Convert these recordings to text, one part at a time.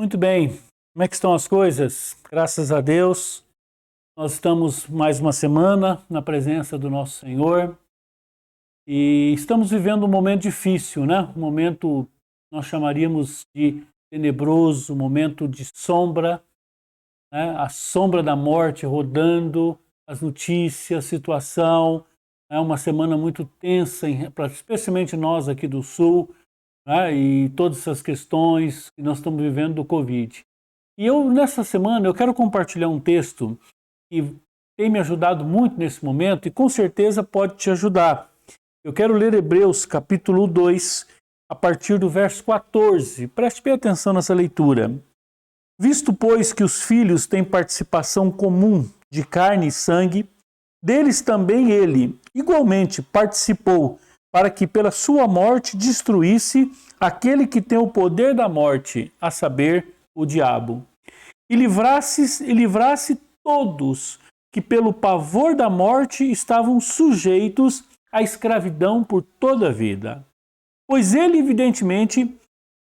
Muito bem. Como é que estão as coisas? Graças a Deus, nós estamos mais uma semana na presença do nosso Senhor e estamos vivendo um momento difícil, né? Um momento nós chamaríamos de tenebroso, um momento de sombra, né? A sombra da morte rodando, as notícias, a situação. É uma semana muito tensa, especialmente nós aqui do Sul, né? E todas essas questões que nós estamos vivendo do Covid. E nessa semana, eu quero compartilhar um texto que tem me ajudado muito nesse momento e com certeza pode te ajudar. Eu quero ler Hebreus capítulo 2, a partir do verso 14. Preste bem atenção nessa leitura. Visto, pois, que os filhos têm participação comum de carne e sangue, deles também ele, igualmente, participou, para que pela sua morte destruísse aquele que tem o poder da morte, a saber, o diabo, e livrasse todos que pelo pavor da morte estavam sujeitos à escravidão por toda a vida. Pois ele, evidentemente,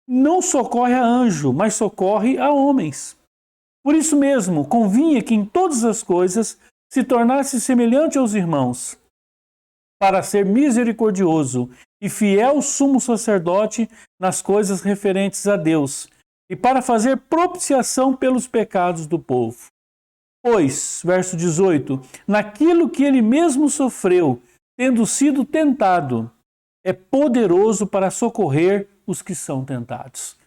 não socorre a anjo, mas socorre a homens. Por isso mesmo, convinha que em todas as coisas se tornasse semelhante aos irmãos, para ser misericordioso e fiel sumo sacerdote nas coisas referentes a Deus, e para fazer propiciação pelos pecados do povo. Pois, verso 18, naquilo que ele mesmo sofreu, tendo sido tentado, é poderoso para socorrer os que são tentados.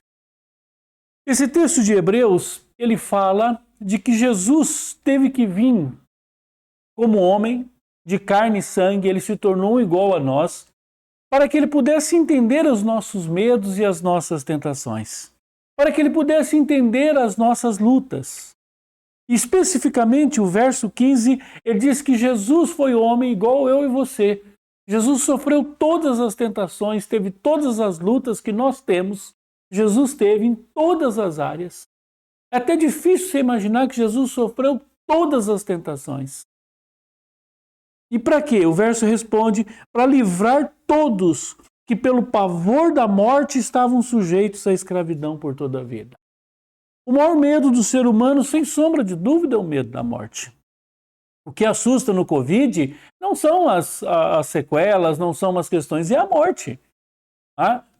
Esse texto de Hebreus, ele fala de que Jesus teve que vir como homem, de carne e sangue, ele se tornou igual a nós, para que ele pudesse entender os nossos medos e as nossas tentações, para que ele pudesse entender as nossas lutas. Especificamente, o verso 15, ele diz que Jesus foi homem igual eu e você. Jesus sofreu todas as tentações, teve todas as lutas que nós temos. Jesus teve em todas as áreas. É até difícil você imaginar que Jesus sofreu todas as tentações. E para quê? O verso responde: para livrar todos que pelo pavor da morte estavam sujeitos à escravidão por toda a vida. O maior medo do ser humano, sem sombra de dúvida, é o medo da morte. O que assusta no Covid não são as sequelas, não são as questões, é a morte.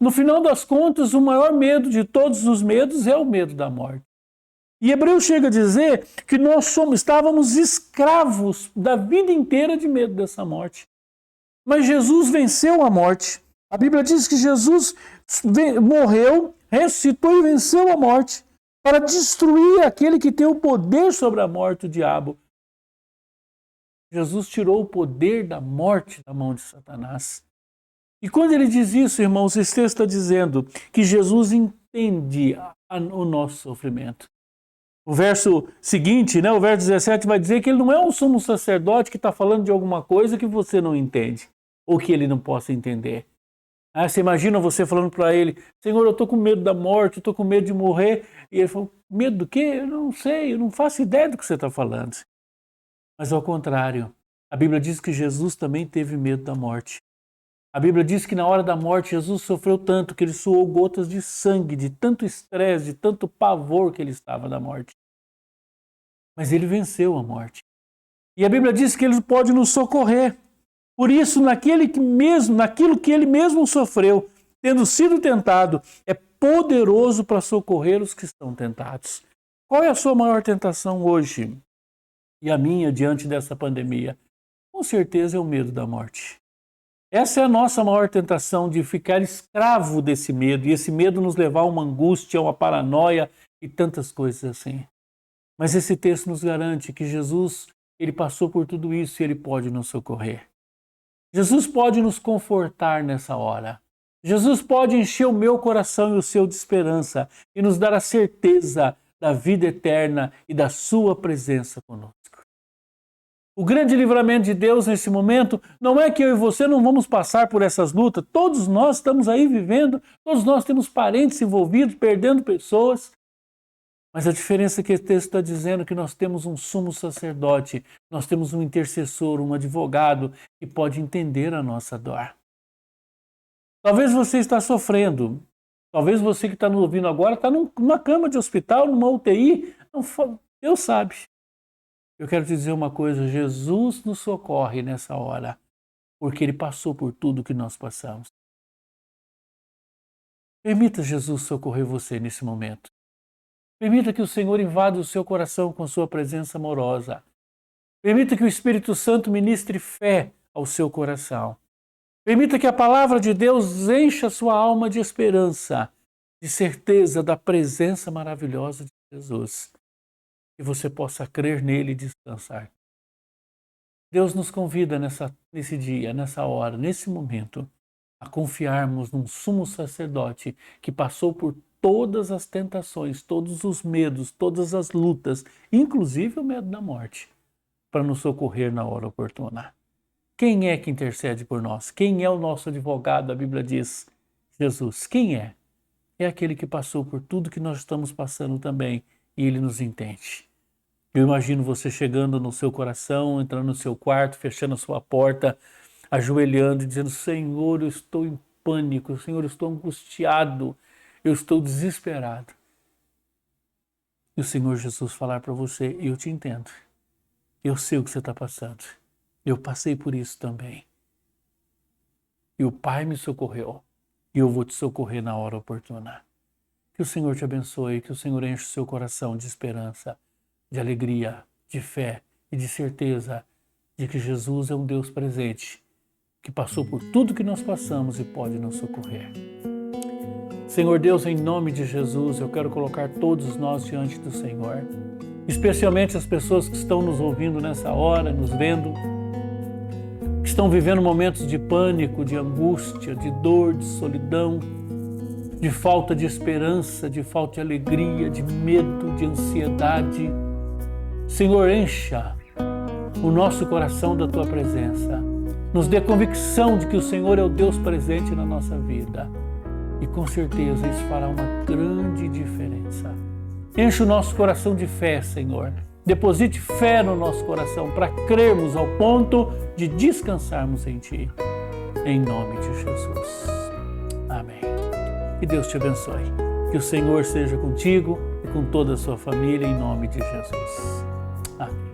No final das contas, o maior medo de todos os medos é o medo da morte. E Hebreus chega a dizer que nós estávamos escravos da vida inteira de medo dessa morte. Mas Jesus venceu a morte. A Bíblia diz que Jesus morreu, ressuscitou e venceu a morte para destruir aquele que tem o poder sobre a morte, o diabo. Jesus tirou o poder da morte da mão de Satanás. E quando ele diz isso, irmãos, esse texto está dizendo que Jesus entende o nosso sofrimento. O verso seguinte, o verso 17, vai dizer que ele não é um sumo sacerdote que está falando de alguma coisa que você não entende, ou que ele não possa entender. Você imagina você falando para ele: Senhor, eu estou com medo da morte, eu estou com medo de morrer. E ele falou: medo do quê? Eu não sei, eu não faço ideia do que você está falando. Mas ao contrário, a Bíblia diz que Jesus também teve medo da morte. A Bíblia diz que na hora da morte Jesus sofreu tanto que ele suou gotas de sangue, de tanto estresse, de tanto pavor que ele estava da morte. Mas ele venceu a morte. E a Bíblia diz que ele pode nos socorrer. Por isso, naquilo que ele mesmo sofreu, tendo sido tentado, é poderoso para socorrer os que estão tentados. Qual é a sua maior tentação hoje? E a minha diante dessa pandemia? Com certeza é o medo da morte. Essa é a nossa maior tentação, de ficar escravo desse medo, e esse medo nos levar a uma angústia, a uma paranoia e tantas coisas assim. Mas esse texto nos garante que Jesus, ele passou por tudo isso e ele pode nos socorrer. Jesus pode nos confortar nessa hora. Jesus pode encher o meu coração e o seu de esperança e nos dar a certeza da vida eterna e da sua presença conosco. O grande livramento de Deus nesse momento não é que eu e você não vamos passar por essas lutas. Todos nós estamos aí vivendo, todos nós temos parentes envolvidos, perdendo pessoas. Mas a diferença é que esse texto está dizendo que nós temos um sumo sacerdote, nós temos um intercessor, um advogado que pode entender a nossa dor. Talvez você está sofrendo, Talvez você que está nos ouvindo agora está numa cama de hospital, numa UTI. Deus sabe. Eu quero te dizer uma coisa, Jesus nos socorre nessa hora, porque Ele passou por tudo que nós passamos. Permita Jesus socorrer você nesse momento. Permita que o Senhor invada o seu coração com sua presença amorosa. Permita que o Espírito Santo ministre fé ao seu coração. Permita que a palavra de Deus encha a sua alma de esperança, de certeza da presença maravilhosa de Jesus. Que você possa crer nele e descansar. Deus nos convida nesse dia, nessa hora, nesse momento, a confiarmos num sumo sacerdote que passou por todas as tentações, todos os medos, todas as lutas, inclusive o medo da morte, para nos socorrer na hora oportuna. Quem é que intercede por nós? Quem é o nosso advogado? A Bíblia diz, Jesus. Quem é? É aquele que passou por tudo que nós estamos passando também e ele nos entende. Eu imagino você chegando no seu coração, entrando no seu quarto, fechando a sua porta, ajoelhando e dizendo, Senhor, eu estou em pânico, Senhor, eu estou angustiado, eu estou desesperado. E o Senhor Jesus falar para você, eu te entendo, eu sei o que você está passando, eu passei por isso também. E o Pai me socorreu, e eu vou te socorrer na hora oportuna. Que o Senhor te abençoe, que o Senhor enche o seu coração de esperança, de alegria, de fé e de certeza de que Jesus é um Deus presente, que passou por tudo que nós passamos e pode nos socorrer. Senhor Deus, em nome de Jesus, eu quero colocar todos nós diante do Senhor, especialmente as pessoas que estão nos ouvindo nessa hora, nos vendo, que estão vivendo momentos de pânico, de angústia, de dor, de solidão, de falta de esperança, de falta de alegria, de medo, de ansiedade. Senhor, encha o nosso coração da Tua presença. Nos dê convicção de que o Senhor é o Deus presente na nossa vida. E com certeza isso fará uma grande diferença. Enche o nosso coração de fé, Senhor. Deposite fé no nosso coração para crermos ao ponto de descansarmos em Ti. Em nome de Jesus. Amém. Que Deus te abençoe. Que o Senhor seja contigo e com toda a sua família, em nome de Jesus. Amém.